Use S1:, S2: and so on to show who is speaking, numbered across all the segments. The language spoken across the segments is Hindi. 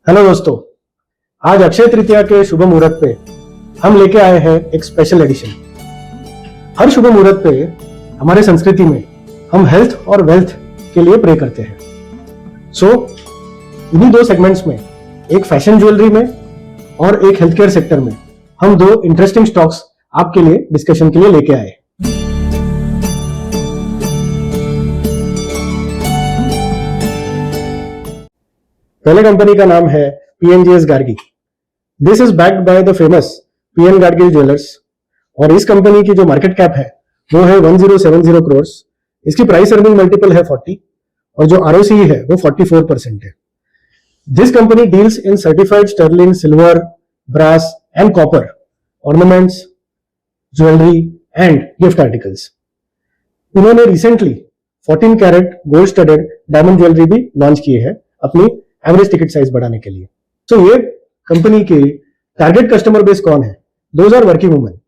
S1: हेलो दोस्तों, आज अक्षय तृतीया के शुभ मुहूर्त पे हम लेके आए हैं एक स्पेशल एडिशन। हर शुभ मुहूर्त पे हमारे संस्कृति में हम हेल्थ और वेल्थ के लिए प्रे करते हैं। इन्हीं दो सेगमेंट्स में, एक फैशन ज्वेलरी में और एक हेल्थ केयर सेक्टर में, हम दो इंटरेस्टिंग स्टॉक्स आपके लिए डिस्कशन के लिए लेके आए। पहले कंपनी का नाम है PNGS Gargi. This is backed by the famous PN Gargi jewellers और इस कंपनी की जो मार्केट कैप है वो है 1070 करोड़। इसकी प्राइस अर्निंग मल्टीपल है 40 और जो ROCE है वो 44% है। This company deals in certified sterling silver, brass and copper ornaments, jewellery and gift articles. उन्होंने recently 14 carat gold studded diamond jewellery भी लॉन्च की है अपनी एवरेज टिकट साइज बढ़ाने के लिए। ये कंपनी के टारगेट कस्टमर बेस कौन है? Those are working women.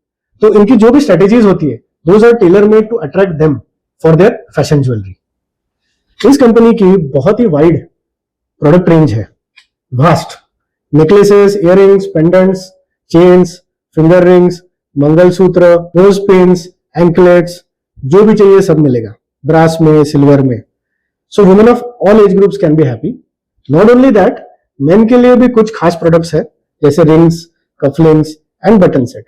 S1: तो इनकी जो भी स्ट्रेटेजीज होती है those are tailor made to attract them for their fashion jewellery. इस कंपनी की बहुत ही वाइड प्रोडक्ट रेंज है, vast. Necklaces, earrings, pendants, chains, finger rings, mangalsutra, nose pins, anklets, जो भी चाहिए सब मिलेगा, ब्रास में, सिल्वर में। So women of all age groups can be happy. Not only that, men के लिए भी कुछ खास प्रोडक्ट्स है जैसे rings, cufflinks and button set.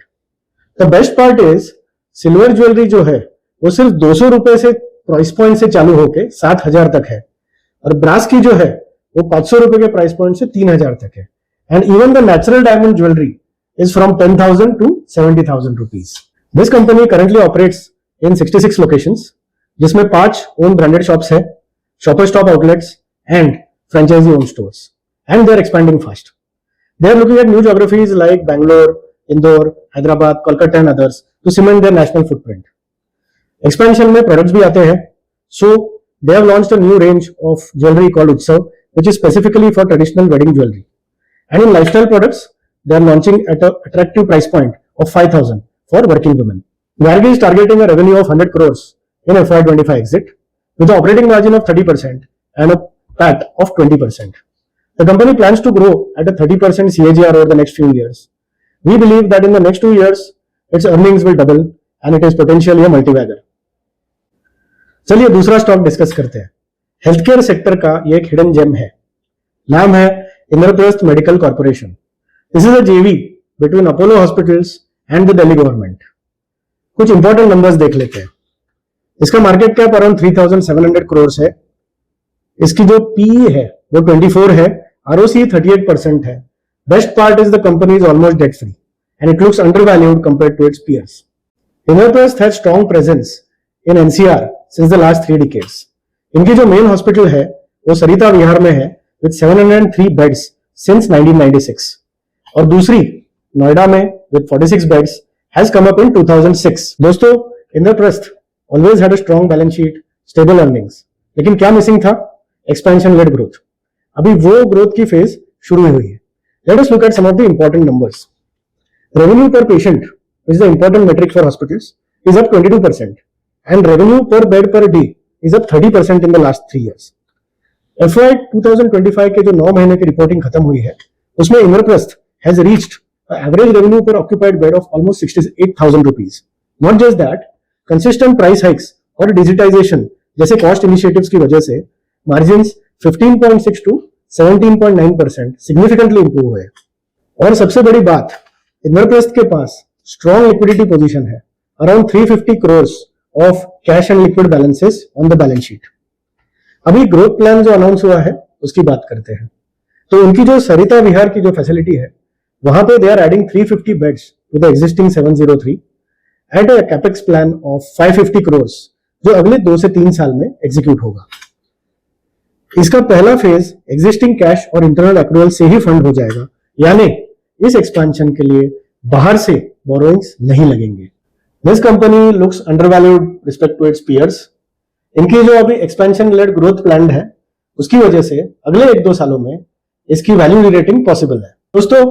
S1: The best part is silver jewellery जो है वो सिर्फ 200 रुपए से प्राइस पॉइंट से चालू होके 7,000 तक है और ब्रास की जो है वो 500 रुपए के प्राइस पॉइंट से 3,000 तक है। And even the natural diamond jewellery is from 10,000 to 70,000 rupees. This company currently operates in 66 locations, जिसमें 5 ओन ब्रांडेड शॉप्स है, shopper stop outlets and franchisee owned stores, and they're expanding fast. They're looking at new geographies like Bangalore, Indore, Hyderabad, Kolkata and others to cement their national footprint. Expansion में products भी आते हैं, so they have launched a new range of jewelry called Utsav, which is specifically for traditional wedding jewelry. And in lifestyle products, they are launching at an attractive price point of 5,000 for working women. Gargi is targeting a revenue of 100 crores in FY25 exit with an operating margin of 30% and a PAT of 20%. The company plans to grow at a 30% CAGR over the next few years. We believe that in the next 2 years, its earnings will double and it is potentially a multi-bagger. चलिए दूसरा स्टॉक डिस्कस करते हैं। हेल्थ केयर सेक्टर का ये एक हिडन जेम है, नाम है Indraprastha medical corporation. This is a JV between Apollo hospitals and the Delhi government. कुछ इंपॉर्टेंट नंबर्स देख लेते हैं। इसका मार्केट कैप अराउंड 3,700 करोड़ है। इसकी जो PE है वो 24 है, ROCE 38% है। Best part is the company is almost debt free and it looks undervalued compared to its peers. Indraprastha has strong presence in NCR since the last 3 decades. इनकी जो मेन हॉस्पिटल है वो सरिता विहार में है विद 703 बेड्स सिंस 1996 और दूसरी नोएडा में with 46 beds has come up in 2006। दोस्तों, Indraprastha always had a strong balance sheet, stable earnings, लेकिन क्या मिसिंग था? Expansion led growth. अभी वो ग्रोथ की फेज शुरू हुई है। Let us look at some of the important numbers. Revenue per patient, which is the important metric for hospitals, is up 22% and revenue per bed per day is up 30% in the last 3 years। FY 2025 के जो 9 महीने की रिपोर्टिंग खत्म हुई है उसमें Indraprastha has reached average revenue पर occupied bed of almost 68,000 rupees. Not just that, consistent price hikes और डिजिटाइजेशन जैसे कॉस्ट इनिशिएटिव्स की वजह से मार्जिन्स 15.6 to 17.9% सिग्निफिकेंटली इंप्रूव हुए। और सबसे बड़ी बात, इंद्रप्रस्थ के पास स्ट्रॉन्ग लिक्विडिटी पोजीशन है, around 350 crore of cash and liquid balances on the balance sheet. अभी ग्रोथ प्लान जो अनाउंस हुआ है उसकी बात करते हैं। तो उनकी जो सरिता विहार की जो फैसिलिटी है वहां पे they are adding 350 beds to the existing 703 at a capex plan of 550 crore जो अगले 2 से 3 साल में एग्जीक्यूट होगा। इसका पहला फेज एग्जिस्टिंग कैश और इंटरनल एक्रूवल से ही फंड हो जाएगा, यानी इस एक्सपेंशन के लिए बाहर से बोरोइंग्स नहीं लगेंगे। This company looks undervalued respect to its peers. इनकी जो अभी एक्सपेंशन लेड ग्रोथ प्लान है उसकी वजह से अगले 1-2 सालों में इसकी वैल्यू रेटिंग पॉसिबल है। दोस्तों,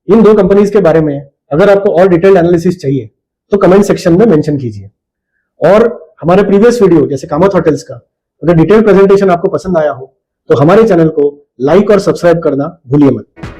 S1: इन दो कंपनीज के बारे में अगर आपको और डिटेल्ड एनालिसिस चाहिए तो कमेंट सेक्शन में मेंशन कीजिए। और हमारे प्रीवियस वीडियो जैसे कामत होटल्स का अगर डिटेल प्रेजेंटेशन आपको पसंद आया हो तो हमारे चैनल को लाइक और सब्सक्राइब करना भूलिए मत।